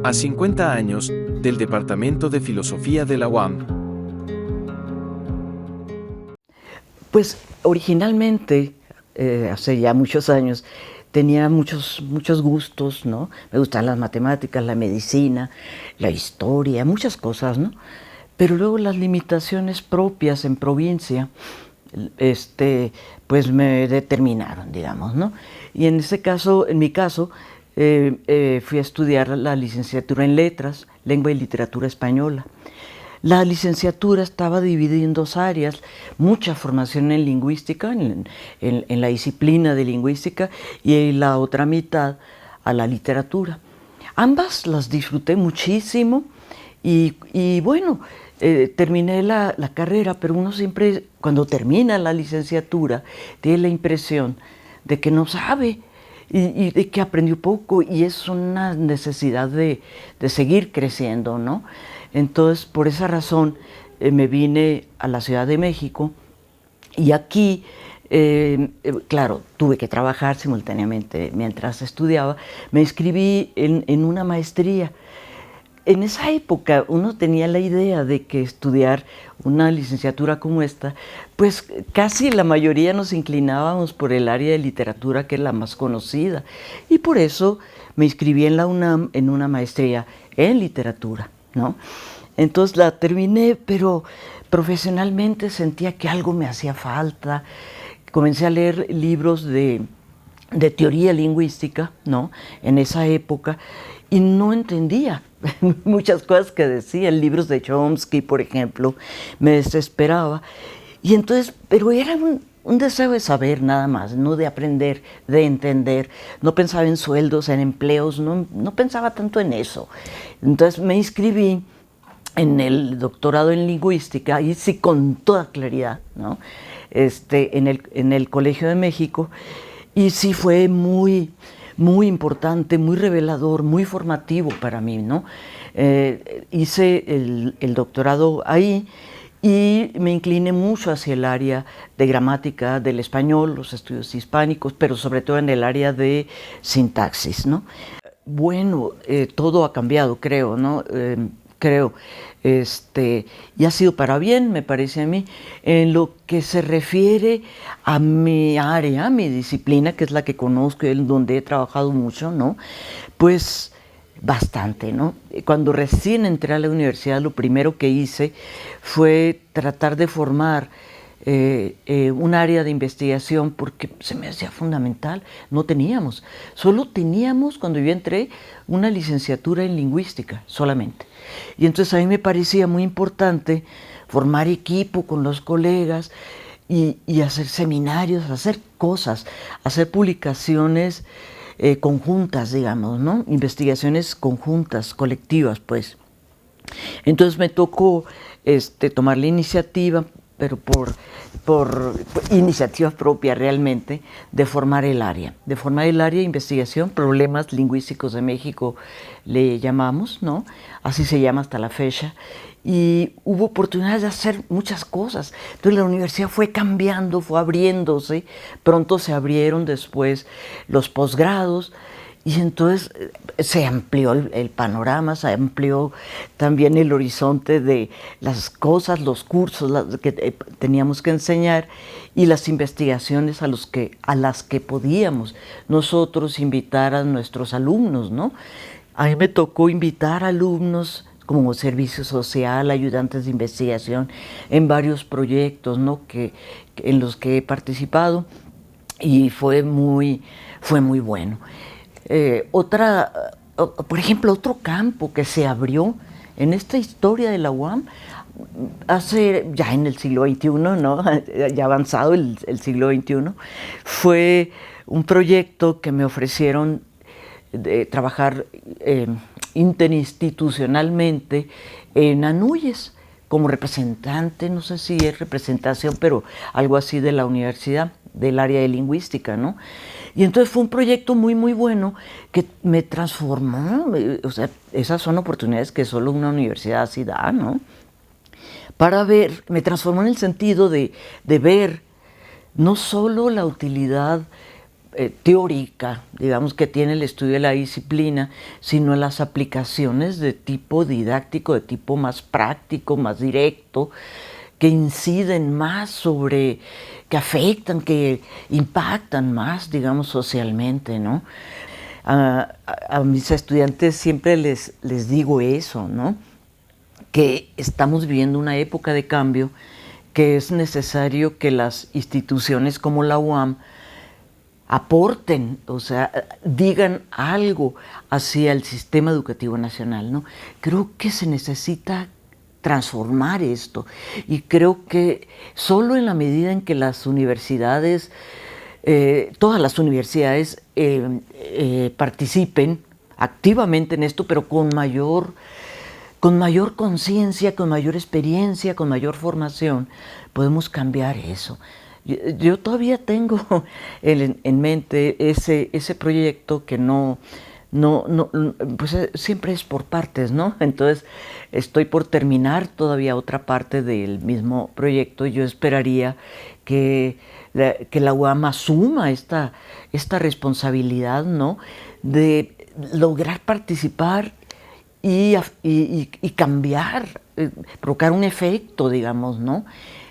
A 50 años, del Departamento de Filosofía de la UAM. Pues originalmente, hace ya muchos años, tenía muchos gustos, ¿no? Me gustaban las matemáticas, la medicina, la historia, muchas cosas, ¿no? Pero luego las limitaciones propias en provincia, pues me determinaron, digamos, ¿no? Y en ese caso, en mi caso, fui a estudiar la licenciatura en Letras, Lengua y Literatura Española. La licenciatura estaba dividida en dos áreas, mucha formación en lingüística, en la disciplina de lingüística, y la otra mitad a la literatura. Ambas las disfruté muchísimo y bueno, terminé la carrera, pero uno siempre, cuando termina la licenciatura, tiene la impresión de que no sabe y de que aprendió poco, y es una necesidad de seguir creciendo, ¿no? Entonces, por esa razón, me vine a la Ciudad de México y aquí, claro, tuve que trabajar simultáneamente mientras estudiaba. Me inscribí en una maestría. En esa época uno tenía la idea de que estudiar una licenciatura como esta, pues casi la mayoría nos inclinábamos por el área de literatura, que es la más conocida, y por eso me inscribí en la UNAM en una maestría en literatura, ¿no? Entonces la terminé, pero profesionalmente sentía que algo me hacía falta. Comencé a leer libros de teoría lingüística, ¿no? En esa época, y no entendía muchas cosas que decían. Libros de Chomsky, por ejemplo, me desesperaba. Y entonces, pero era un deseo de saber nada más, no de aprender, de entender. No pensaba en sueldos, en empleos, no pensaba tanto en eso. Entonces me inscribí en el doctorado en lingüística, y sí con toda claridad, ¿no? En el Colegio de México, y sí fue muy importante, muy revelador, muy formativo para mí, ¿no? Hice el doctorado ahí y me incliné mucho hacia el área de gramática del español, los estudios hispánicos, pero sobre todo en el área de sintaxis, ¿no? Bueno, todo ha cambiado, creo, ¿no? Creo, y ha sido para bien, me parece a mí, en lo que se refiere a mi área, a mi disciplina, que es la que conozco, en donde he trabajado mucho, ¿no? Pues bastante, ¿no? Cuando recién entré a la universidad, lo primero que hice fue tratar de formar un área de investigación, porque se me hacía fundamental. No teníamos, solo teníamos, cuando yo entré, una licenciatura en lingüística solamente. Y entonces a mí me parecía muy importante formar equipo con los colegas y hacer seminarios, hacer cosas, hacer publicaciones conjuntas, digamos, ¿no? Investigaciones conjuntas, colectivas, pues. Entonces me tocó tomar la iniciativa, pero por iniciativa propia realmente, de formar el área de investigación, problemas lingüísticos de México le llamamos, ¿no? Así se llama hasta la fecha. Y hubo oportunidades de hacer muchas cosas. Entonces la universidad fue cambiando, fue abriéndose. Pronto se abrieron después los posgrados. Y entonces se amplió el panorama, se amplió también el horizonte de las cosas, los cursos que teníamos que enseñar, y las investigaciones a las que podíamos nosotros invitar a nuestros alumnos, ¿no? A mí me tocó invitar alumnos como servicio social, ayudantes de investigación, en varios proyectos, ¿no? En los que he participado, y fue muy bueno. Por ejemplo, otro campo que se abrió en esta historia de la UAM, ya en el siglo XXI, ¿no? Ya avanzado el siglo XXI, fue un proyecto que me ofrecieron de trabajar interinstitucionalmente en Anuyes, como representante, no sé si es representación, pero algo así, de la universidad, del área de lingüística, ¿no? Y entonces fue un proyecto muy bueno que me transformó. O sea, esas son oportunidades que solo una universidad así da, ¿no? Me transformó en el sentido de ver no solo la utilidad teórica, digamos, que tiene el estudio de la disciplina, sino las aplicaciones de tipo didáctico, de tipo más práctico, más directo, que inciden más sobre, que afectan, que impactan más, digamos, socialmente, ¿no? A mis estudiantes siempre les digo eso, ¿no? Que estamos viviendo una época de cambio, que es necesario que las instituciones como la UAM aporten, o sea, digan algo hacia el sistema educativo nacional, ¿no? Creo que se necesita transformar esto y creo que solo en la medida en que las universidades, todas las universidades participen activamente en esto, pero con mayor conciencia, con mayor experiencia, con mayor formación, podemos cambiar eso. Yo todavía tengo en mente ese proyecto que pues siempre es por partes, ¿no? Entonces estoy por terminar todavía otra parte del mismo proyecto. Yo esperaría que la UAM asuma esta responsabilidad, ¿no? De lograr participar y cambiar, provocar un efecto, digamos, ¿no?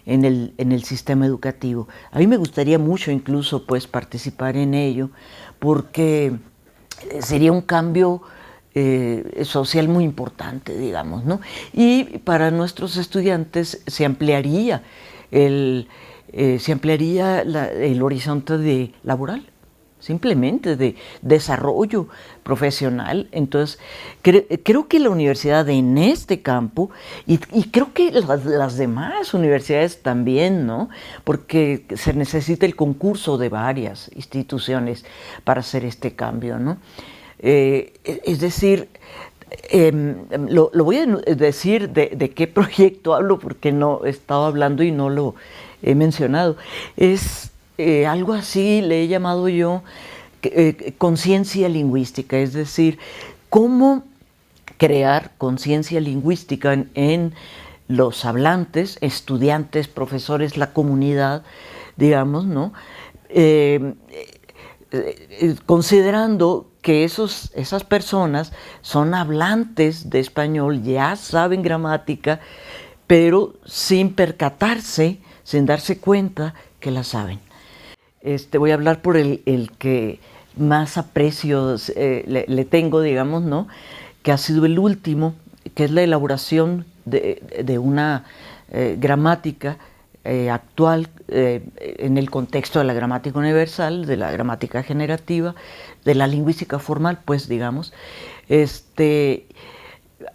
En el sistema educativo. A mí me gustaría mucho incluso pues participar en ello, porque sería un cambio social muy importante, digamos, ¿no? Y para nuestros estudiantes se ampliaría el horizonte laboral, simplemente de desarrollo profesional. Entonces, creo que la universidad en este campo, y creo que las demás universidades también, ¿no? Porque se necesita el concurso de varias instituciones para hacer este cambio, ¿no? Es decir, lo voy a decir de qué proyecto hablo, porque no he estado hablando y no lo he mencionado. Es algo así, le he llamado yo conciencia lingüística, es decir, cómo crear conciencia lingüística en los hablantes, estudiantes, profesores, la comunidad, digamos, ¿no? Considerando que esas personas son hablantes de español, ya saben gramática, pero sin percatarse, sin darse cuenta que la saben. Voy a hablar por el que más aprecio le tengo, digamos, ¿no? Que ha sido el último, que es la elaboración de una gramática actual en el contexto de la gramática universal, de la gramática generativa, de la lingüística formal, pues digamos,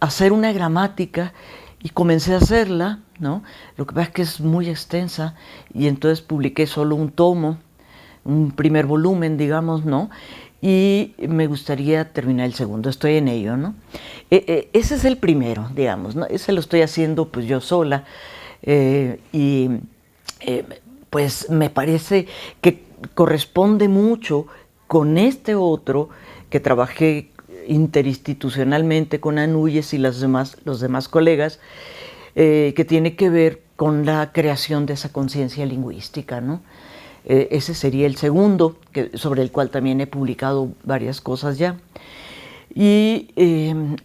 hacer una gramática, y comencé a hacerla, ¿no? Lo que pasa es que es muy extensa y entonces publiqué solo un tomo, un primer volumen, digamos, ¿no? Y me gustaría terminar el segundo, estoy en ello, ¿no? Ese es el primero, digamos, ¿no? Ese lo estoy haciendo pues yo sola, y pues me parece que corresponde mucho con este otro que trabajé interinstitucionalmente con Anuyes y los demás colegas, que tiene que ver con la creación de esa conciencia lingüística, ¿no? Ese sería el segundo, sobre el cual también he publicado varias cosas ya. Y el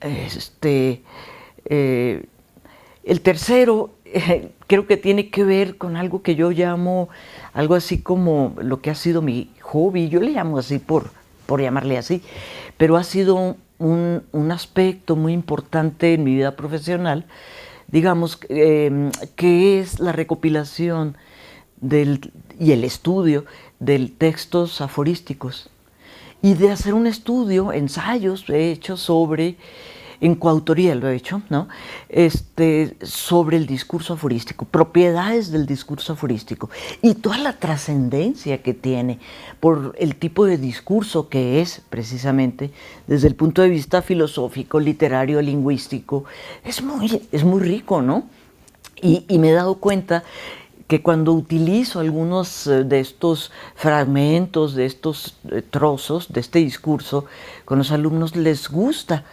tercero creo que tiene que ver con algo que yo llamo algo así como lo que ha sido mi hobby. Yo le llamo así por llamarle así, pero ha sido un aspecto muy importante en mi vida profesional, digamos, que es la recopilación y el estudio de textos aforísticos, y de hacer un estudio, ensayos he hecho sobre, en coautoría lo he hecho, ¿no? Sobre el discurso aforístico, propiedades del discurso aforístico y toda la trascendencia que tiene por el tipo de discurso que es, precisamente, desde el punto de vista filosófico, literario, lingüístico. Es muy rico, ¿no? Y me he dado cuenta que cuando utilizo algunos de estos fragmentos, de estos trozos, de este discurso, con los alumnos les gusta.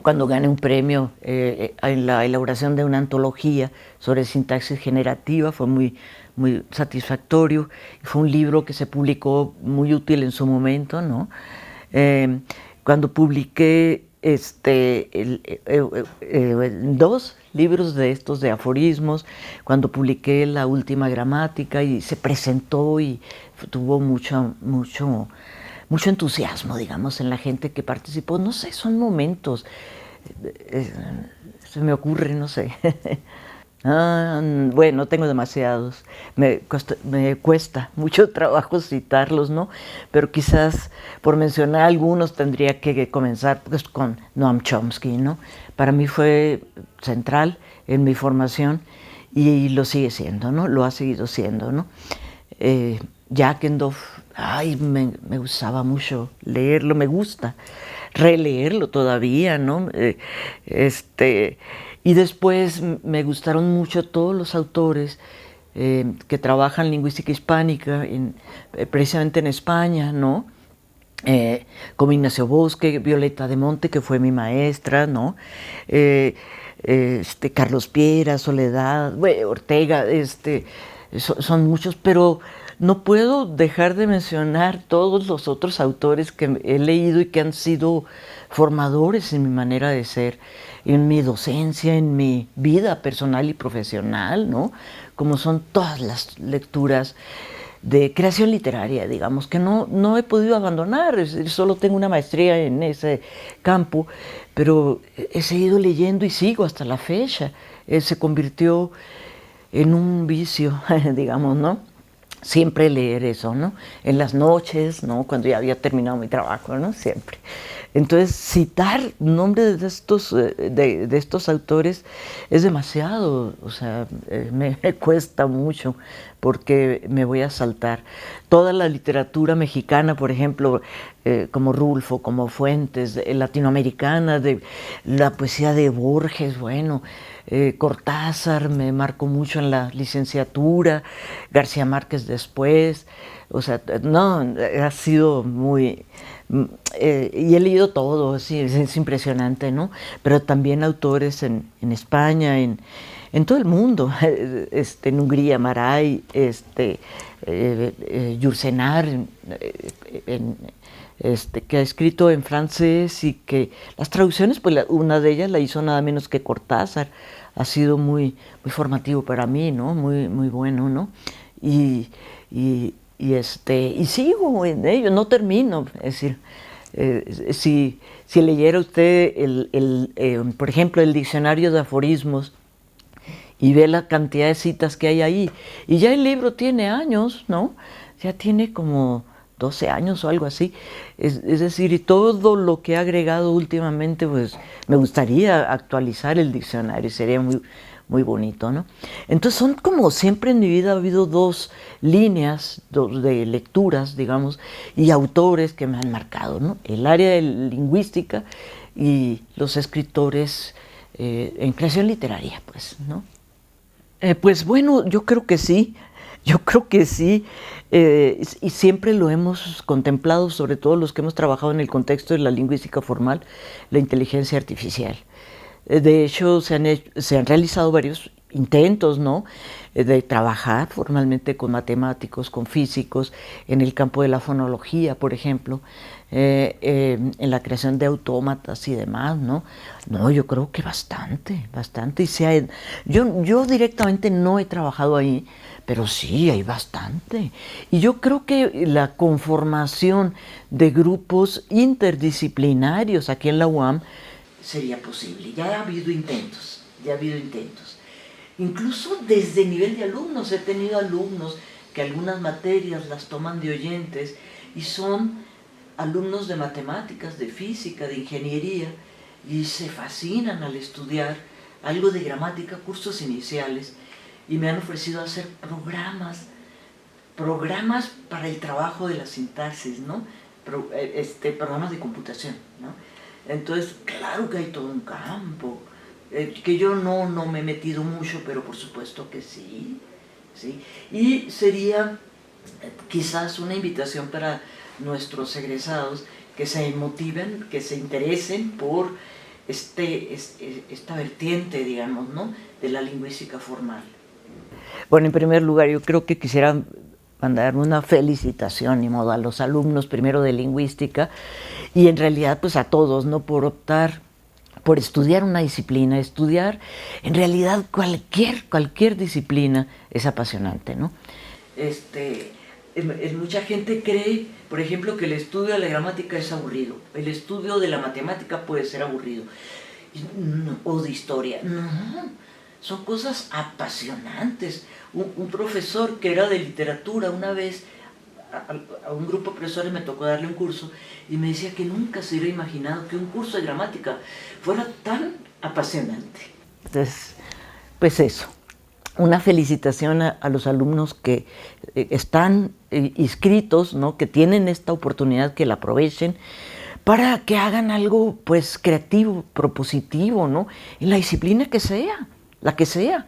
cuando gané un premio en la elaboración de una antología sobre sintaxis generativa, fue muy satisfactorio. Fue un libro que se publicó muy útil en su momento, ¿no? Cuando publiqué dos libros de estos de aforismos, cuando publiqué La Última Gramática y se presentó y tuvo mucho entusiasmo, digamos, en la gente que participó. No sé, son momentos, se me ocurre, no sé. Bueno, tengo demasiados. Me cuesta mucho trabajo citarlos, ¿no? Pero quizás por mencionar algunos tendría que comenzar pues, con Noam Chomsky, ¿no? Para mí fue central en mi formación y lo sigue siendo, ¿no? Lo ha seguido siendo, ¿no? Jackendorf, me gustaba mucho leerlo, me gusta releerlo todavía, ¿no? Y después me gustaron mucho todos los autores que trabajan lingüística hispánica, precisamente en España, ¿no? Como Ignacio Bosque, Violeta de Monte, que fue mi maestra, ¿no? Carlos Piera, Soledad, Ortega, son muchos, pero no puedo dejar de mencionar todos los otros autores que he leído y que han sido formadores en mi manera de ser, en mi docencia, en mi vida personal y profesional, ¿no? Como son todas las lecturas de creación literaria, digamos, que no he podido abandonar, solo tengo una maestría en ese campo, pero he seguido leyendo y sigo hasta la fecha. Se convirtió en un vicio, digamos, ¿no? Siempre leer eso, ¿no? En las noches, ¿no? Cuando ya había terminado mi trabajo, ¿no? Siempre. Entonces, citar nombres de estos autores es demasiado, o sea, me cuesta mucho porque me voy a saltar. Toda la literatura mexicana, por ejemplo, como Rulfo, como Fuentes, latinoamericana, de la poesía de Borges, bueno, Cortázar me marcó mucho en la licenciatura, García Márquez después, o sea, no, ha sido muy... y he leído todo, sí, es impresionante, ¿no? Pero también autores en España, en todo el mundo, en Hungría, Maray, Yourcenar, que ha escrito en francés y que las traducciones, pues una de ellas la hizo nada menos que Cortázar. Ha sido muy formativo para mí, ¿no? Muy bueno, ¿no? Y sigo en ello, no termino. Es decir, si leyera usted, por ejemplo, el diccionario de aforismos y ve la cantidad de citas que hay ahí, y ya el libro tiene años, ¿no? Ya tiene como 12 años o algo así. Es decir, y todo lo que he agregado últimamente, pues me gustaría actualizar el diccionario, sería muy bonito, ¿no? Entonces son como siempre en mi vida ha habido dos líneas de lecturas, digamos, y autores que me han marcado, ¿no? El área de lingüística y los escritores en creación literaria, pues, ¿no? Pues bueno, yo creo que sí, y siempre lo hemos contemplado, sobre todo los que hemos trabajado en el contexto de la lingüística formal, la inteligencia artificial. De hecho, se han realizado varios intentos, ¿no? De trabajar formalmente con matemáticos, con físicos, en el campo de la fonología, por ejemplo, en la creación de autómatas y demás, ¿no? No, yo creo que bastante. Y yo directamente no he trabajado ahí, pero sí, hay bastante. Y yo creo que la conformación de grupos interdisciplinarios aquí en la UAM sería posible. Ya ha habido intentos. Incluso desde el nivel de alumnos, he tenido alumnos que algunas materias las toman de oyentes y son alumnos de matemáticas, de física, de ingeniería, y se fascinan al estudiar algo de gramática, cursos iniciales, y me han ofrecido hacer programas para el trabajo de la sintaxis, ¿no? Programas de computación, ¿no? Entonces, claro que hay todo un campo, que yo no me he metido mucho, pero por supuesto que sí. Y sería quizás una invitación para nuestros egresados que se motiven, que se interesen por esta vertiente, digamos, ¿no?, de la lingüística formal. Bueno, en primer lugar, yo creo que quisiera mandar una felicitación, ni modo, a los alumnos primero de lingüística y en realidad pues a todos, ¿no?, por optar por estudiar una disciplina. Estudiar, en realidad, cualquier disciplina es apasionante, ¿no? Mucha gente cree, por ejemplo, que el estudio de la gramática es aburrido, el estudio de la matemática puede ser aburrido, o de historia. No, son cosas apasionantes. Un profesor que era de literatura, una vez a un grupo de profesores me tocó darle un curso y me decía que nunca se hubiera imaginado que un curso de gramática fuera tan apasionante. Entonces, pues eso, una felicitación a los alumnos que están inscritos, ¿no?, que tienen esta oportunidad, que la aprovechen para que hagan algo pues creativo, propositivo, ¿no?, en la disciplina que sea, la que sea.